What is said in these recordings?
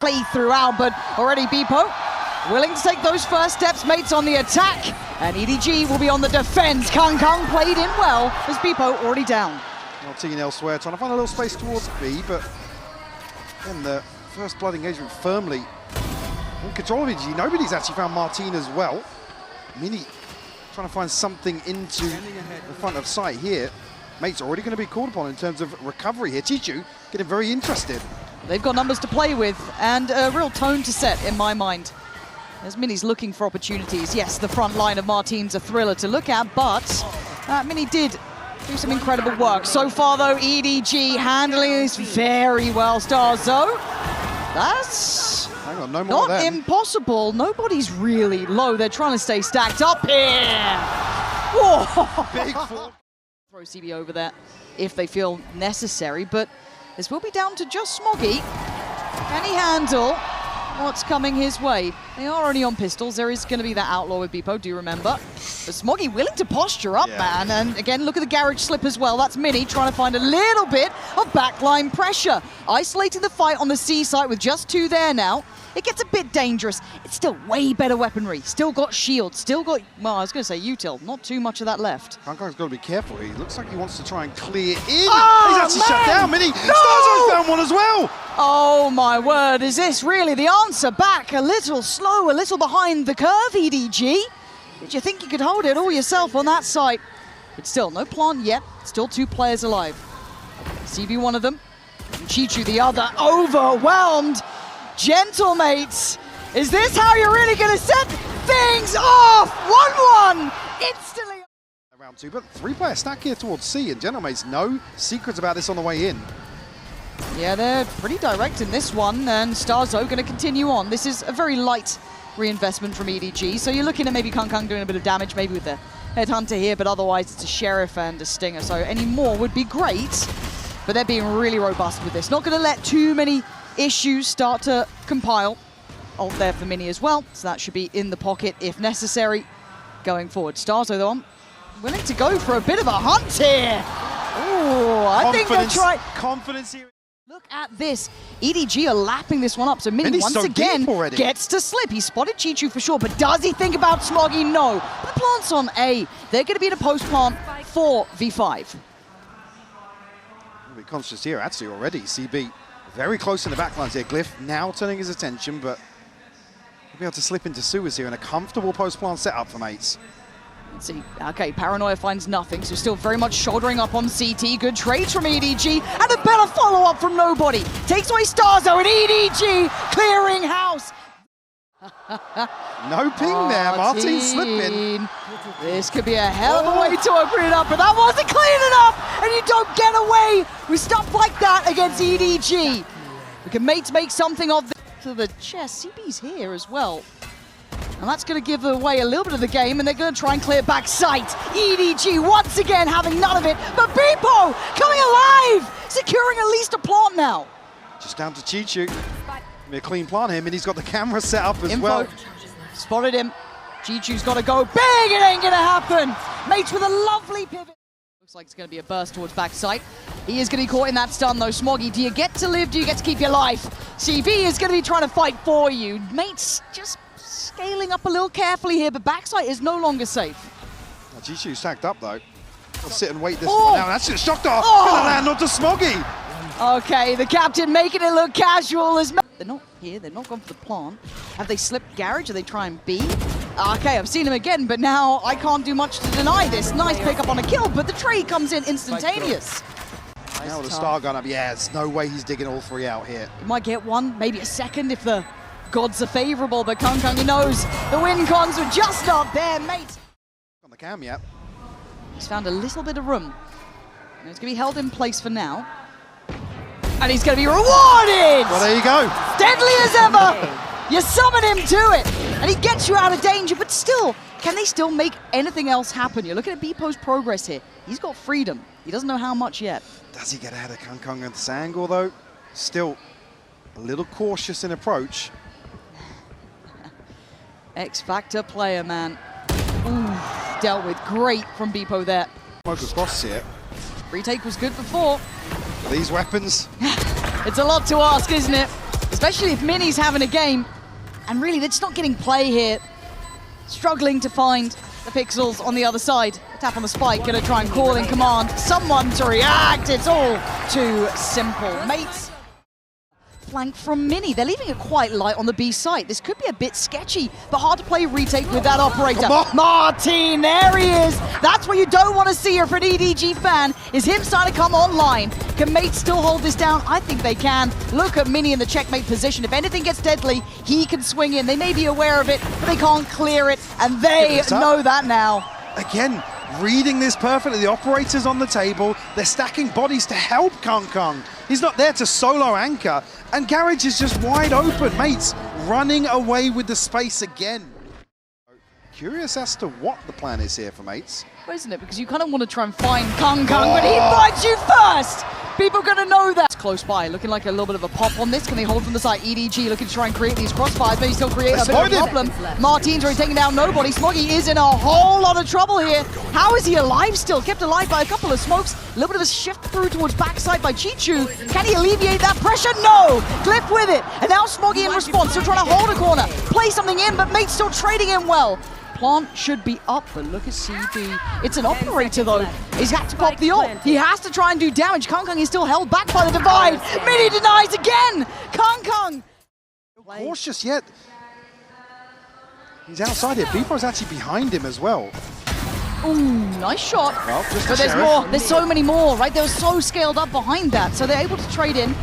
play throughout, but already Bepo willing to take those first steps. Mates on the attack, and EDG will be on the defense. Kang played in well as Bepo already down. Martin elsewhere, trying to find a little space towards B, but then the first blood engagement firmly in control of EDG. Nobody's actually found Martin as well. Mini trying to find something into the front of sight here. Mate's already going to be called upon in terms of recovery here. Chichu getting very interested. They've got numbers to play with and a real tone to set in my mind. As Mini's looking for opportunities. Yes, the front line of Martin's a thriller to look at, but Mini did do some incredible work. So far though, EDG handling this very well. Starzo, that's not impossible. Nobody's really low. They're trying to stay stacked up here. Whoa. Big fall. Throw CB over there if they feel necessary, but this will be down to just Smoggy. Can he handle what's coming his way? They are only on pistols. There is going to be that outlaw with Bepo, do remember. But Smoggy willing to posture up, man. And again, look at the garage slip as well. That's Mini trying to find a little bit of backline pressure. Isolating the fight on the C site with just 2 there now. It gets a bit dangerous. It's still way better weaponry. Still got shield, still got, well, I was going to say util. Not too much of that left. Kang's got to be careful. He looks like he wants to try and clear in. Oh, he's actually shut down. Mini, no! Starzo's found one as well. Oh my word, is this really the answer back? A little slow, a little behind the curve, EDG. Did you think you could hold it all yourself on that site? But still, no plant yet. Still 2 players alive. CB one of them, and Chichu the other. Overwhelmed. Gentle mates, is this how you're really going to set things off? 1-1 instantly. Round 2, but 3-player stack here towards C, and Gentle mates, no secrets about this on the way in. Yeah, they're pretty direct in this one, and Starzo going to continue on. This is a very light reinvestment from EDG, so you're looking at maybe Kang doing a bit of damage, maybe with the Headhunter here, but otherwise it's a Sheriff and a Stinger, so any more would be great, but they're being really robust with this. Not going to let too many issues start to compile. Ult there for Mini as well, so that should be in the pocket if necessary going forward. Starzo though, willing to go for a bit of a hunt here. Oh, I think they'll try. Confidence here. Look at this. EDG are lapping this one up, so Mini once again gets to slip. He spotted Chichu for sure, but does he think about Smoggy? No. But the plant's on A. They're going to be in a post plant 4v5. We'll be conscious here actually already. CB very close in the backlines here. Glyph now turning his attention, but he'll be able to slip into sewers here in a comfortable post plant setup for mates. Let's see. Okay, Paranoia finds nothing, so still very much shouldering up on CT. Good trades from EDG, and a better follow-up from Nobody. Takes away Starzo, and EDG clearing house. No ping there, Martin slipping. This could be a hell of a way to open it up, but that wasn't clean enough, and you don't get away with stuff like that against EDG. We can mates make something of this to the chest. CB's here as well. And that's going to give away a little bit of the game, and they're going to try and clear back sight. EDG once again having none of it, but Bepo coming alive, securing at least a plant now. Just down to Chichu. A clean plant here, and he's got the camera set up as well. Spotted him. Chichu's got to go big. It ain't going to happen. Mates with a lovely pivot. Looks like it's going to be a burst towards backside. He is going to be caught in that stun though. Smoggy, do you get to live? Do you get to keep your life? CB is going to be trying to fight for you. Mates just scaling up a little carefully here, but backside is no longer safe. Now, Chichu's stacked up though. We'll sit and wait this one now. That's just shocked off. Gonna land onto Smoggy. Okay, the captain making it look casual as they're not here, they're not gone for the plant. Have they slipped garage? Are they trying B? Okay, I've seen him again, but now I can't do much to deny this. Nice pickup on a kill, but the trade comes in instantaneous. Now with the star gun up, yeah, there's no way he's digging all 3 out here. He might get one, maybe a second if the gods are favorable, but Kang he knows the win cons were just up there, mate. On the cam, yeah. He's found a little bit of room. And it's going to be held in place for now. And he's going to be rewarded! Well, there you go. Deadly as ever! You summon him to it, and he gets you out of danger, but still, can they still make anything else happen? You're looking at Bepo's progress here. He's got freedom. He doesn't know how much yet. Does he get ahead of Kang at this angle, though? Still a little cautious in approach. X-Factor player, man. Ooh, dealt with great from Bepo there. Smoke across here. Retake was good before. These weapons. It's a lot to ask, isn't it? especially if Mini's having a game. And really, they're just not getting play here. Struggling to find the pixels on the other side. A tap on the spike, gonna try and call in command someone to react. It's all too simple. Mates. Flank from Mini. They're leaving it quite light on the B site. This could be a bit sketchy, but hard to play retake with that operator. Martin, there he is. That's what you don't want to see here for an EDG fan, is him starting to come online. Can Mates still hold this down? I think they can. Look at Mini in the checkmate position. If anything gets deadly, he can swing in. They may be aware of it, but they can't clear it, and they know that now. Again, reading this perfectly. The operator's on the table. They're stacking bodies to help Kung. He's not there to solo anchor. And Garage is just wide open. Mates running away with the space again. Curious as to what the plan is here for Mates. Well, isn't it? Because you kind of want to try and find Kung, but he finds you first! People are going to know that. It's close by, looking like a little bit of a pop on this. Can they hold from the side? EDG looking to try and create these crossfires, maybe still create a bit of a problem. Martin's already taking down nobody. Smoggy is in a whole lot of trouble here. How is he alive still? Kept alive by a couple of smokes. A little bit of a shift through towards backside by Chichu. Can he alleviate that pressure? No! Glyph with it. And now Smoggy in response, still trying to hold a corner. Play something in, but Mate's still trading in well. Plant should be up, but look at CB. It's an operator though. He's had to pop the ult. He has to try and do damage. Kung is still held back by the divide. Mini denies again. Kung. Cautious yet. He's outside here. Beepo's actually behind him as well. Ooh, nice shot. Well, but there's more. There's so many more, right? They were so scaled up behind that, so they're able to trade in.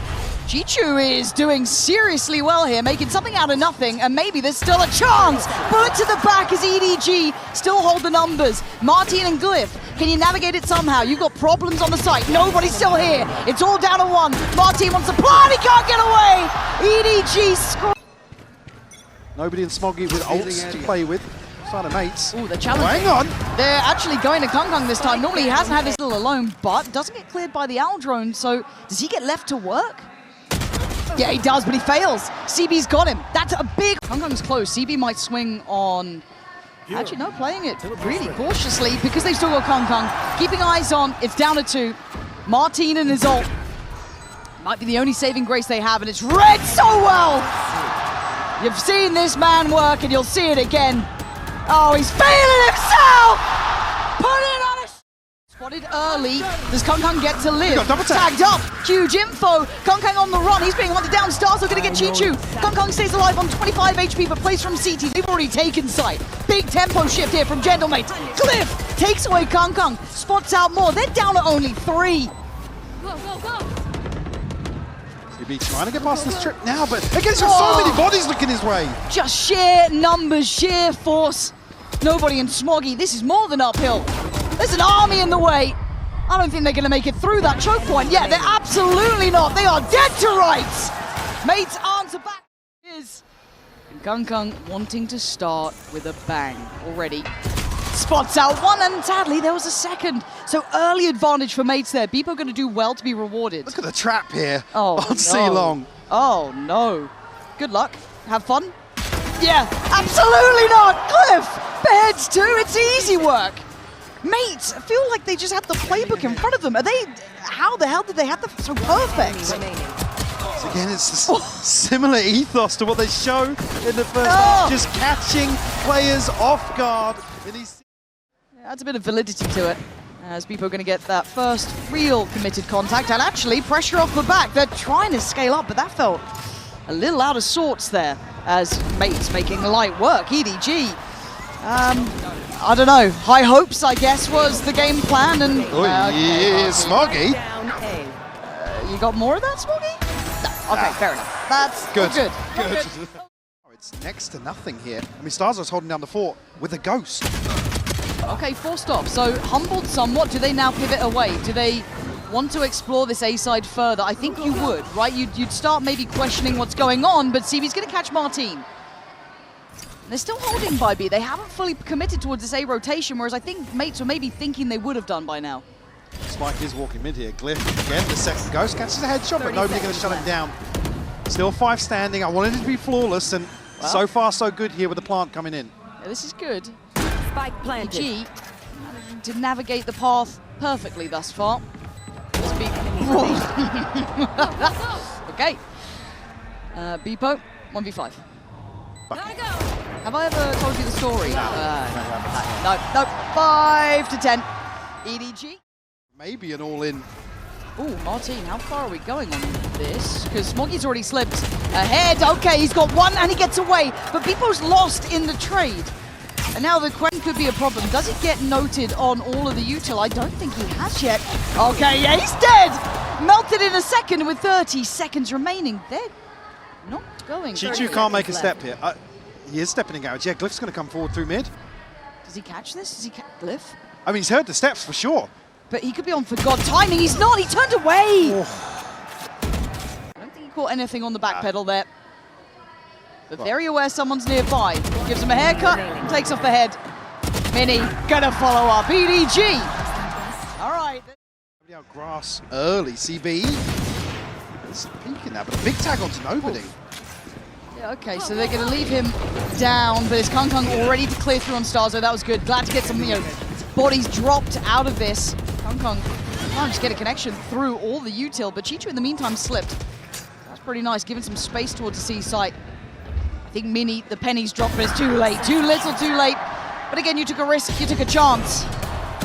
Chichu is doing seriously well here, making something out of nothing, and maybe there's still a chance. Bullet to the back as EDG still hold the numbers. Martin and Glyph, can you navigate it somehow? You've got problems on the site. Nobody's still here. It's all down to one. Martin wants to plant. He can't get away. EDG Nobody in Smoggy with ults to play with. Side of Mates. Ooh, they're challenging. Oh, hang on. They're actually going to Kung this time. Normally he hasn't had this little alone, but doesn't get cleared by the owl drone, so does he get left to work? Yeah, he does, but he fails. CB's got him. That's a big... Kung's close. CB might swing on... Actually, no, playing it really cautiously because they've still got Kung. Keeping eyes on. It's down to 2. Martin and his ult. Might be the only saving grace they have, and it's read so well! You've seen this man work, and you'll see it again. Oh, he's failing himself! Put it on a... Spotted early. Does Kung get to live? Tagged up. Huge info. Kung on the run. He's being hunted down. Stars are going to get Chichu. Kung stays alive on 25 HP, but plays from CT. They've already taken sight. Big tempo shift here from Gentlemate. Glyph takes away Kung. Spots out more. They're down at only 3. Go. CB trying to get past this trip now, but against so many bodies looking his way. Just sheer numbers, sheer force. Nobody in Smoggy. This is more than uphill. There's an army in the way. I don't think they're going to make it through that choke point. Yeah, they're absolutely not. They are dead to rights. Mates answer back is Kung wanting to start with a bang already. Spots out one, and sadly there was a second. So early advantage for Mates there. Beepo going to do well to be rewarded. Look at the trap here. Oh, on C-Long. Oh no. Good luck. Have fun. Yeah, absolutely not. Glyph beheads 2. It's easy work. Mates feel like they just had the playbook in front of them. Are they? How the hell did they have that so perfect? So again, it's similar ethos to what they show in the first half, just catching players off guard. Adds a bit of validity to it, as people are going to get that first real committed contact, and actually pressure off the back. They're trying to scale up, but that felt a little out of sorts there, as Mates making light work. EDG. I don't know. High hopes, I guess, was the game plan, and Smoggy. You got more of that, Smoggy? No. Okay, fair enough. That's good. Good. Oh, it's next to nothing here. I mean, Starzo's holding down the fort with a ghost. Okay, 4 stops. So humbled somewhat. Do they now pivot away? Do they want to explore this A side further? I think you would, right? You'd start maybe questioning what's going on, but CB's going to catch Martin. They're still holding by B. They haven't fully committed towards this A rotation, whereas I think Mates were maybe thinking they would have done by now. Spike is walking mid here. Glyph again, the second ghost catches a headshot, but nobody going to shut him down. Still 5 standing. I wanted it to be flawless, and so far so good here with the plant coming in. Yeah, this is good. Spike planted. EDG to navigate the path perfectly thus far. Okay. Beepo, 1v5. Gotta go. Have I ever told you the story? No. 5 to 10. EDG. Maybe an all-in. Ooh, Martin, how far are we going on this? Because Smoggy's already slipped ahead. Okay, he's got one and he gets away. But Beepo's lost in the trade. And now the question could be a problem. Does it get noted on all of the util? I don't think he has yet. Okay, yeah, he's dead! Melted in a second with 30 seconds remaining. They're not going. Chichu can't make a step here. He is stepping in garage. Yeah, Glyph's going to come forward through mid. Does he catch this? Does he catch Glyph? I mean, he's heard the steps for sure. But he could be on for God timing. He's not. He turned away. Oh. I don't think he caught anything on the back pedal there. But very aware someone's nearby. Gives him a haircut and takes off the head. Mini gonna follow up. EDG. All right. Out grass early. CB. There's peeking now, but a big tag onto nobody. Yeah, okay, so they're gonna leave him down, but it's Kung already to clear through on Starzo. That was good. Glad to get some, bodies dropped out of this. Kung can't just get a connection through all the util, but Chichu in the meantime slipped. That's pretty nice, giving some space towards the C site. I think Mini, the pennies dropped, but it's too late. Too little, too late. But again, you took a risk, you took a chance.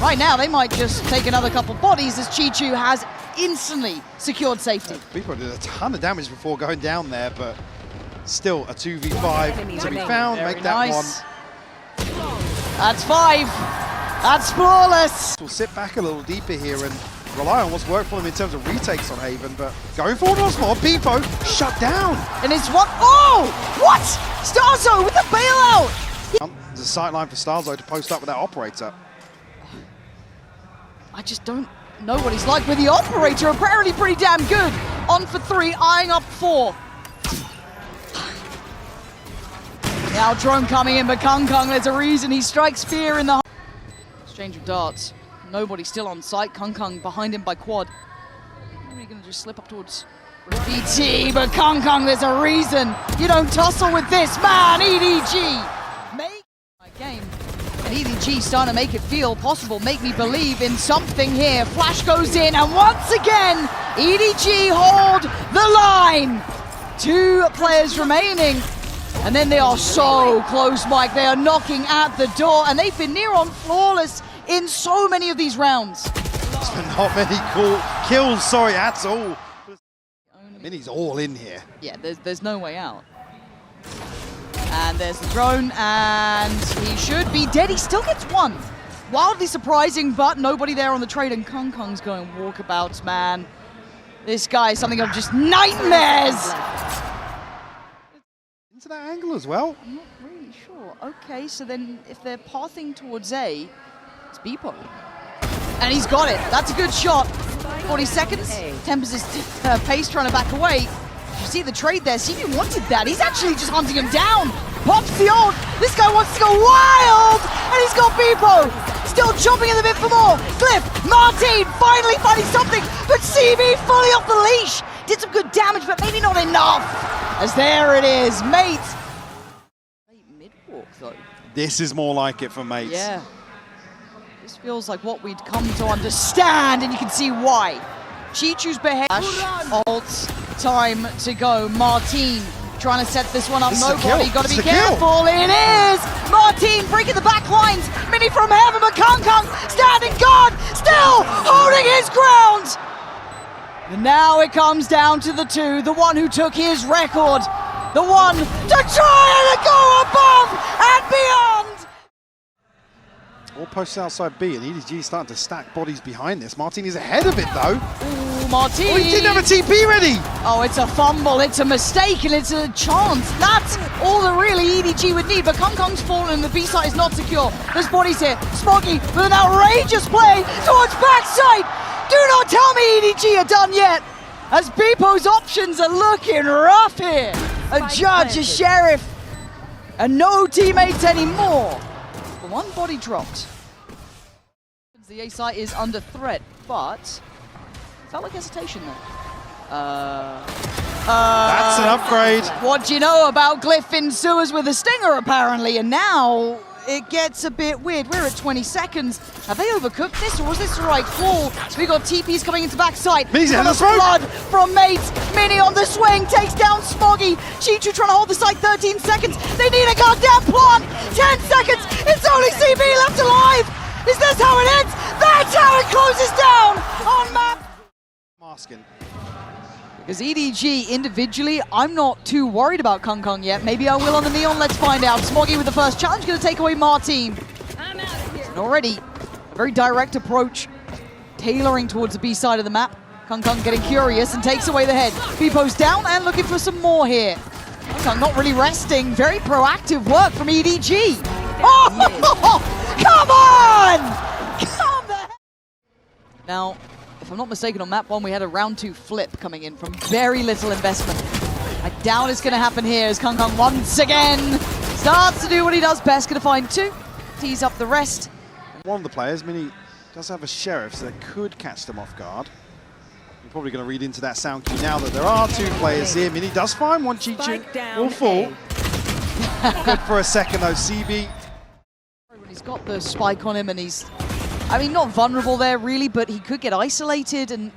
Right now, they might just take another couple bodies as Chichu has instantly secured safety. Beepo did a ton of damage before going down there, but still a 2v5 to be found. Very Make that nice. one. That's 5. That's flawless. We'll sit back a little deeper here and rely on what's worked for them in terms of retakes on Haven, but going forward once more, Beepo shut down. And it's one. Oh! What? Starzo with the bailout! There's a sight line for Starzo to post up with that operator. I just don't know what he's like with the operator. Apparently pretty damn good. On for 3, eyeing up 4. Now drone coming in, but Kung, there's a reason he strikes fear in the exchange of darts. Nobody still on site. Kung behind him by quad. Maybe gonna just slip up towards BT, but Kung, there's a reason you don't tussle with this man. EDG make my game, and EDG starting to make it feel possible. Make me believe in something here. Flash goes in, and once again, EDG hold the line. 2 players remaining. And then they are so close, Mike. They are knocking at the door, and they've been near on flawless in so many of these rounds. There's been not many kills, at all. Mini's all in here. Yeah, there's no way out. And there's the drone, and he should be dead. He still gets 1. Wildly surprising, but nobody there on the trade, and Kung's going walkabouts, man. This guy is something of just nightmares. Into that angle as well. I'm not really sure. Okay, so then if they're pathing towards A, it's Beepo. And he's got it. That's a good shot. 40 seconds. Tempers his pace, trying to back away. You see the trade there. CB wanted that. He's actually just hunting him down. Pops the ult. This guy wants to go wild. And he's got Beepo. Still jumping in the bit for more. Glyph, Martin finally finding something. But CB fully off the leash. Did some good damage, but maybe not enough. As there it is, mate. Mid-walk, though. This is more like it for mates. Yeah. This feels like what we'd come to understand, and you can see why. Chichu's behead. Ult, time to go. Martin trying to set this one up. This is a Nobody, kill. got to This be is a kill. careful. It is! Martin breaking the back lines. Mini from heaven, but Kung standing guard, still holding his ground. And now it comes down to the 2, the one who took his record, the one to try and go above and beyond. All posts outside B, and EDG starting to stack bodies behind this. Martin is ahead of it though. Ooh, Martin. Oh, he didn't have a TP ready. Oh, it's a fumble, it's a mistake, and it's a chance. That's all that really EDG would need, but Kung's fallen and the B site is not secure. There's bodies here. Smoggy with an outrageous play towards backside. Do not tell me EDG are done yet, as Beepo's options are looking rough here. A judge, a sheriff, and no teammates anymore. But 1 body dropped. The A site is under threat, but felt like hesitation there. That's an upgrade. What do you know about Glyph in sewers with a stinger, apparently? And now it gets a bit weird. We're at 20 seconds. Have they overcooked this, or was this the right call? So we got TPs coming into backside. Mini's in the blood from Mates. Mini on the swing, takes down Smoggy. Chichu trying to hold the site 13 seconds. They need a goddamn plant. 10 seconds. It's only CB left alive. Is this how it ends? That's how it closes down on map. Masking. Because EDG individually, I'm not too worried about Kung yet. Maybe I will on the Neon, let's find out. Smoggy with the first challenge, going to take away Martin. I'm out of here. And already, a very direct approach, tailoring towards the B side of the map. Kung getting curious and takes away the head. Beepo's down and looking for some more here. Kung not really resting, very proactive work from EDG. Oh, come on! Come the hell. Now, if I'm not mistaken, on map 1 we had a round 2 flip coming in from very little investment. I doubt it's going to happen here as Kung once again starts to do what he does best. Going to find 2, tease up the rest. One of the players, Mini, does have a sheriff, so that could catch them off guard. You're probably going to read into that sound cue now that there are 2 players here. Mini does find one. Chichu will fall. Good for a second though, CB. He's got the spike on him and he's, I mean, not vulnerable there really, but he could get isolated and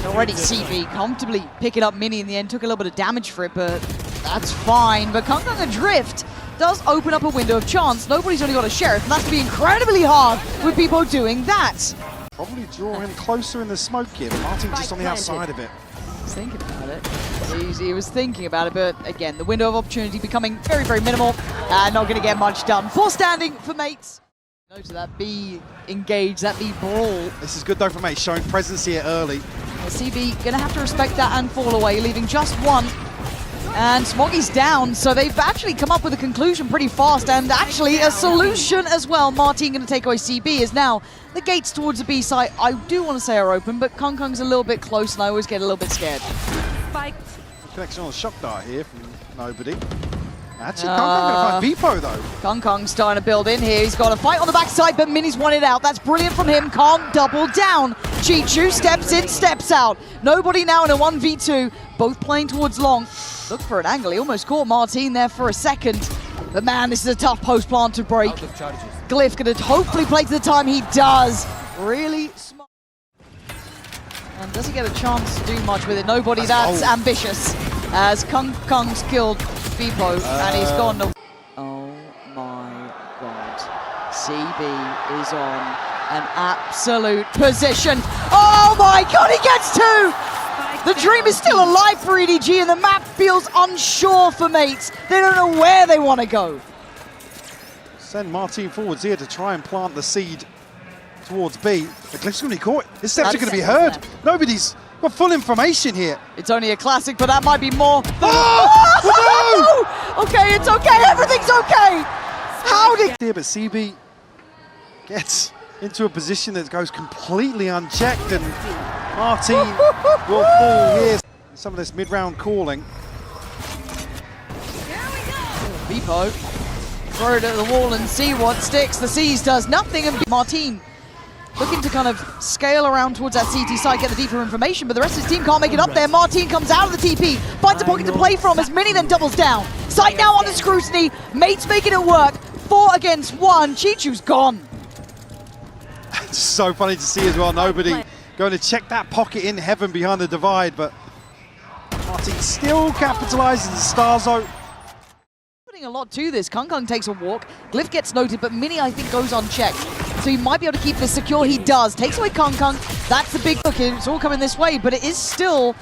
already CB comfortably picking up Mini in the end. Took a little bit of damage for it, but that's fine. But Kung Adrift does open up a window of chance. Nobody's only got a sheriff, and that's going to be incredibly hard with people doing that. Probably draw him closer in the smoke here, but Martin just on the outside of it. He's thinking about it. He was thinking about it, but again, the window of opportunity becoming very, very minimal. Not going to get much done. Full standing for Mates. Note that B engage, that B brawl. This is good though for Mates, showing presence here early. CB going to have to respect that and fall away, leaving just 1. And Smoggy's down, so they've actually come up with a conclusion pretty fast, and actually a solution as well. Martin going to take away CB, is now the gates towards the B site, I do want to say are open, but Kung's a little bit close, and I always get a little bit scared. Spike. Connection on the shock dart here from nobody. Actually, Kung going to find Beepo though. Kung's starting to build in here. He's got a fight on the backside, but Mini's won it out. That's brilliant from him. Can't double down. Chichu steps in, steps out. Nobody now in a 1v2. Both playing towards long. Look for an angle. He almost caught Martin there for a second. But man, this is a tough post plant to break. Glyph going to hopefully play to the time he does. Really smart. And does he get a chance to do much with it? Nobody that's ambitious. As Kung's killed Beepo, and he's gone. Oh my god. CB is on an absolute position. Oh my god, he gets 2! The dream is still alive for EDG, and the map feels unsure for Mates. They don't know where they want to go. Send Martin forwards here to try and plant the seed towards B. The Glyph's going to be caught. His steps are going to be heard. Nobody's got full information here. It's only a classic, but that might be more. Oh! No! Okay, it's okay. Everything's okay. How did... Here, but CB gets into a position that goes completely unchecked, and Martin will fall here. Some of this mid-round calling. Beepo, throw it at the wall and see what sticks. The C's does nothing, and Martin looking to kind of scale around towards that CT side, get the deeper information, but the rest of his team can't make it up there. Martin comes out of the TP, finds a pocket to play from as Mini then doubles down. Sight now under scrutiny, Mates making it work. 4 against 1, Chichu's gone. It's so funny to see as well, nobody going to check that pocket in heaven behind the divide, but Martin still capitalizes the Starzo. Putting a lot to this. Kung takes a walk, Glyph gets noted, but Mini I think goes unchecked. So he might be able to keep this secure. He does. Takes away Kung. That's the big look. It's all coming this way, but it is still...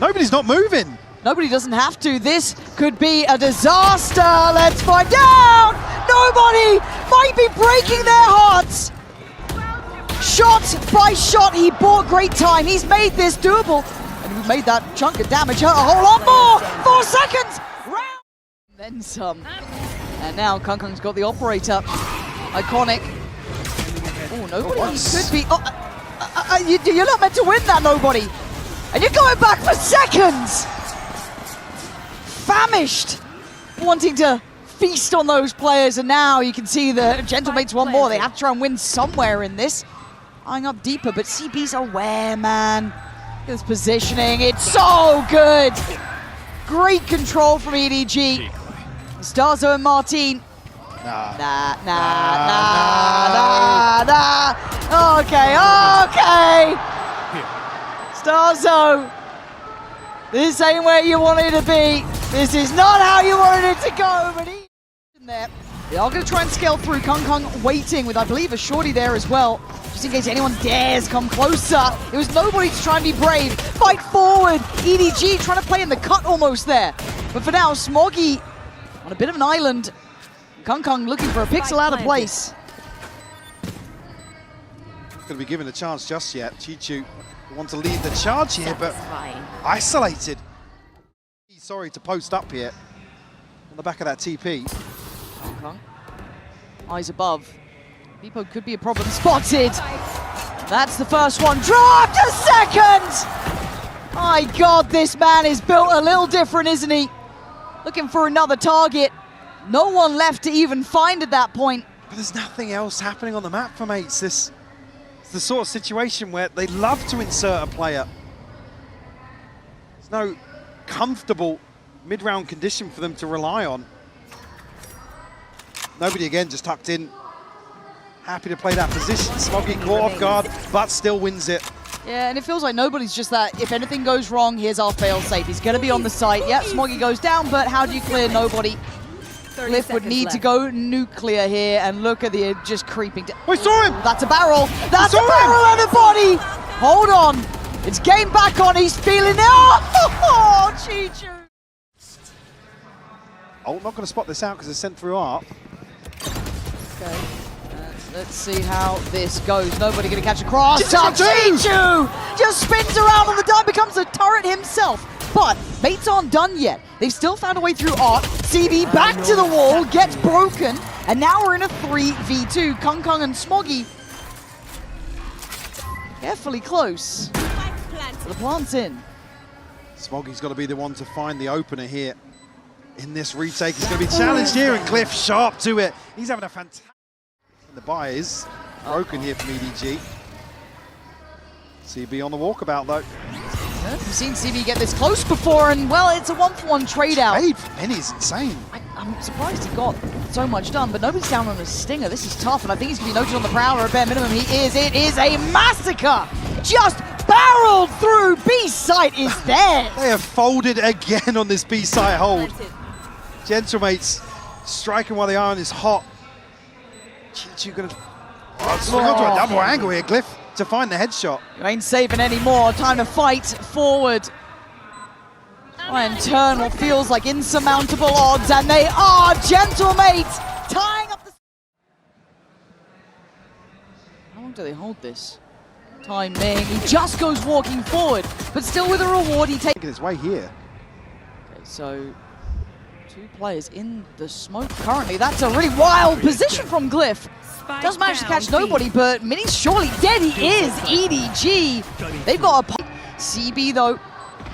Nobody's not moving. Nobody doesn't have to. This could be a disaster. Let's find out. Nobody might be breaking their hearts. Shot by shot, he bought great time. He's made this doable. And he made that chunk of damage hurt a whole lot more. 4 seconds. Round. Then some. And now Kung's got the operator. Iconic. Oh, nobody could be... Oh, you're not meant to win that, nobody. And you're going back for seconds. Famished. Wanting to feast on those players, and now you can see the Gentlemates want more. They have to try and win somewhere in this. Eyeing up deeper, but CB's aware, man. Look at this positioning. It's so good. Great control from EDG. Starzo and Martin Nah. Okay. Starzo, this ain't where you wanted to be. This is not how you wanted it to go, but he's in there. They are going to try and scale through. Kung waiting with, I believe, a shorty there as well, just in case anyone dares come closer. It was nobody to try and be brave. Fight forward. EDG trying to play in the cut almost there. But for now, Smoggy on a bit of an island. Kung looking for a pixel out of place. Not going to be given a chance just yet. Chichu wants to lead the charge here, but isolated. He's sorry to post up here on the back of that TP. Kung. Eyes above. Beepo could be a problem. Spotted! That's the first one. Dropped a second! My God, this man is built a little different, isn't he? Looking for another target. No one left to even find at that point. But there's nothing else happening on the map for mates. It's the sort of situation where they love to insert a player. There's no comfortable mid-round condition for them to rely on. Nobody again, just tucked in. Happy to play that position. Smoggy caught off guard, but still wins it. Yeah, and it feels like nobody's just that, if anything goes wrong, here's our fail-safe. He's going to be on the site. Yep, Smoggy goes down, but how do you clear nobody? Glyph would need to go nuclear here, and look at the just creeping down. We saw him! That's a barrel! That's a barrel and a body! Hold on! It's game back on, he's feeling it! Oh, Chichu! Oh, not going to spot this out because it's sent through ARP. Okay, let's see how this goes. Nobody going to catch a cross. Chichu just spins around on the dime, becomes a turret himself. But mates aren't done yet. They've still found a way through ARP. CB back to the wall, gets broken, and now we're in a 3v2. Kung and Smoggy carefully close. The plant's in. Smoggy's got to be the one to find the opener here. In this retake, he's going to be challenged here, and Glyph sharp to it. He's having a fantastic... And the buy is broken here from EDG. CB on the walkabout, though. We've seen CB get this close before, and, well, it's a one-for-one trade-out. Trade for Penny is insane. I'm surprised he got so much done, but nobody's down on a stinger. This is tough, and I think he's going to be noted on the Prowler at bare minimum. He is. It is a massacre! Just barreled through. B-site is there. They have folded again on this B-site hold. Gentlemates striking while the iron is hot. Chichu going to swing onto a double angle here, Glyph, to find the headshot. You ain't saving anymore. Time to fight forward. Try and turn what feels like insurmountable odds, and they are. Gentlemates tying up the... How long do they hold this? Timing. He just goes walking forward, but still with a reward. He takes... Making his way here. Okay, so... two players in the smoke currently. That's a really wild position from Glyph. Does manage to catch nobody, but Mini's surely dead. He is. EDG. They've got a... CB, though,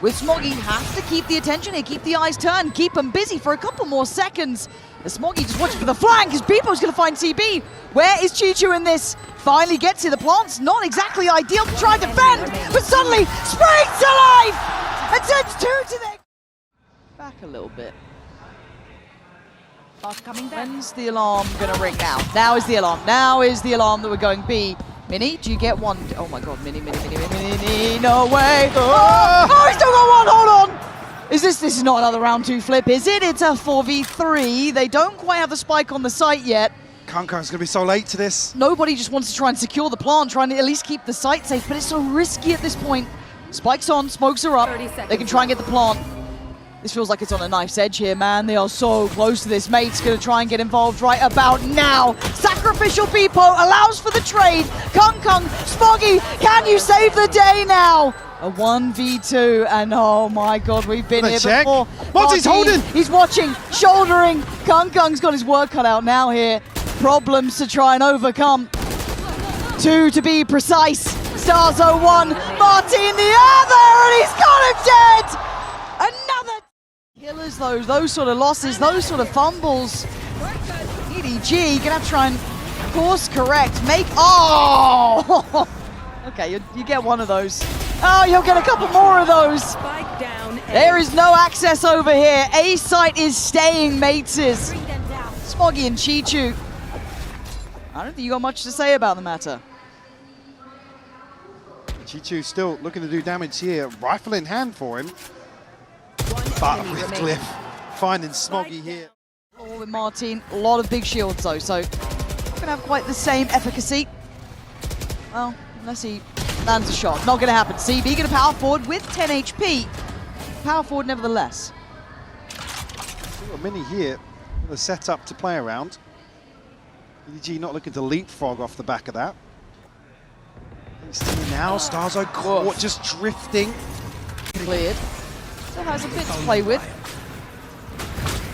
with Smoggy, has to keep the attention here, keep the eyes turned, keep them busy for a couple more seconds. As Smoggy just watching for the flank, as Beepo's going to find CB. Where is Chichu in this? Finally gets here. The plant's not exactly ideal to try and defend, but suddenly springs to life and sends two to the... Back a little bit. Coming down. When's the alarm gonna ring now? Now is the alarm. Now is the alarm that we're going B. Mini, do you get one? Oh my God, Mini, no way. Oh, he's still got one, hold on. This is not another round 2 flip, is it? It's a 4v3. They don't quite have the spike on the site yet. Kung's going to be so late to this. Nobody just wants to try and secure the plant, trying to at least keep the site safe, but it's so risky at this point. Spike's on, smokes are up. They can try and get the plant. This feels like it's on a knife's edge here, man. They are so close to this. Mate's going to try and get involved right about now. Sacrificial Beepo allows for the trade. Kung, Smoggy, can you save the day now? A 1v2, and oh my God, we've been here before. Monty's holding! He's watching, shouldering. Kung's got his work cut out now here. Problems to try and overcome. 2 to be precise. Starzo 1, Martin the other, and he's got him dead! Another killers, those sort of losses, those sort of fumbles. EDG gonna have to try and course correct, make... Oh! Okay, you get one of those. Oh, you'll get a couple more of those. Spike down. There is no access over here. A site is staying, mates. Smoggy and Chichu. I don't think you got much to say about the matter. Chichu still looking to do damage here. Rifle in hand for him. But with Glyph finding Smoggy here. With Martin, a lot of big shields though, so not gonna have quite the same efficacy. Well, unless he lands a shot. Not gonna happen. CB gonna power forward with 10 HP. Power forward nevertheless. A mini here with a setup to play around. EDG not looking to leapfrog off the back of that. Now, Starzo caught, just drifting. Cleared. Still has a bit to play with.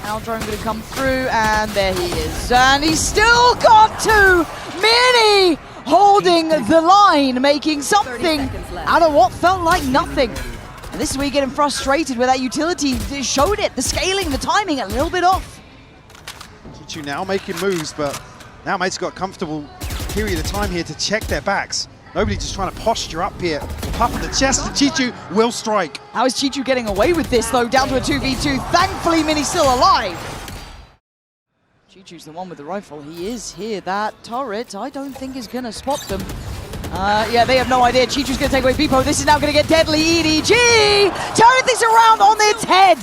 Aldrone going to come through, and there he is. And he's still got two! Mini holding the line, making something out of what felt like nothing. And this is where you're getting frustrated with that utility. It showed it, the scaling, the timing, a little bit off. Chichu now making moves, but now mate's got a comfortable period of time here to check their backs. Nobody just trying to posture up here. Puff in the chest, and Chichu will strike. How is Chichu getting away with this, though? Down to a 2v2. Thankfully, Mini's still alive. Chichu's the one with the rifle. He is here. That turret, I don't think is going to spot them. Yeah, they have no idea. Chichu's going to take away Beepo. This is now going to get deadly. EDG turning things around on its head.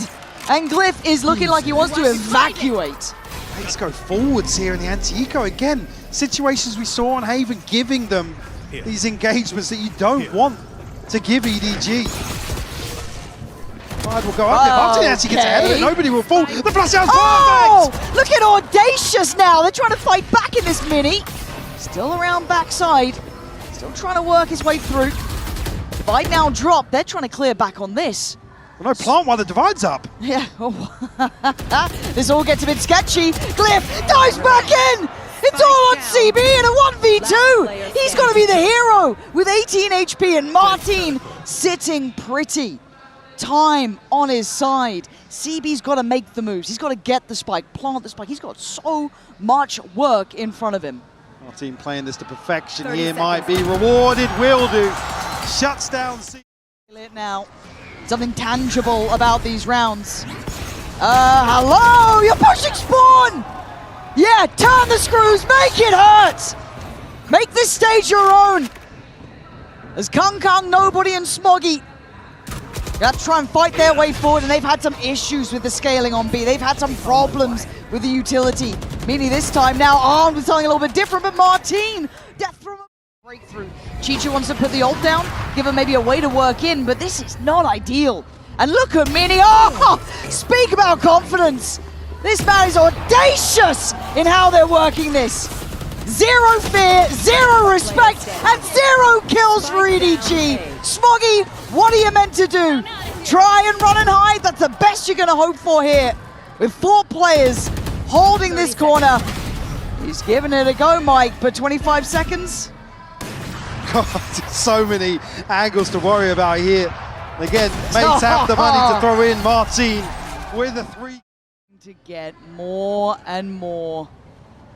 And Glyph is looking like he wants to evacuate. Let's go forwards here in the anti-eco. Again, situations we saw on Haven giving them these engagements that you don't want to give EDG. Pride will go up there. Martin actually gets ahead of it. Nobody will fall. The flash out's perfect! Look at Audacious now. They're trying to fight back in this mini. Still around backside. Still trying to work his way through. Divide now dropped. They're trying to clear back on this. Well, no plant while the divide's up. Yeah. This all gets a bit sketchy. Glyph dives back in. It's all on CB in a 1v2. He's going to be the hero with 18 HP and Martin sitting pretty. Time on his side. CB's got to make the moves. He's got to get the spike, plant the spike. He's got so much work in front of him. Martin playing this to perfection here might be rewarded. Will do. Shuts down CB. Now, something tangible about these rounds. Hello, you're pushing Spawn! Yeah, turn the screws, make it hurt! Make this stage your own! As Kung, Nobody, and Smoggy have to try and fight their way forward, and they've had some issues with the scaling on B. They've had some problems with the utility. Mini this time now armed with something a little bit different, but Martin, death from a breakthrough. Chichu wants to put the ult down, give him maybe a way to work in, but this is not ideal. And look at Mini, speak about confidence. This man is audacious in how they're working this. Zero fear, zero respect, and zero kills for EDG. Smoggy, what are you meant to do? Try and run and hide? That's the best you're going to hope for here. With 4 players holding this corner. He's giving it a go, Mike, but 25 seconds? God, so many angles to worry about here. Again, mates have the money to throw in. Martin with a 3. To get more and more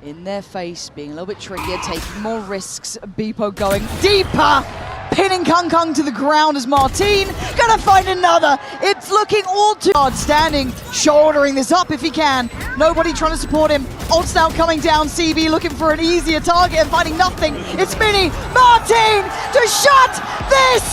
in their face, being a little bit trickier, taking more risks. Beepo going deeper, pinning Kung to the ground as Martin gonna find another. It's looking all too hard, standing, shouldering this up if he can. Nobody trying to support him. Ult's now coming down. CB looking for an easier target and finding nothing. It's Mini, Martin to shut this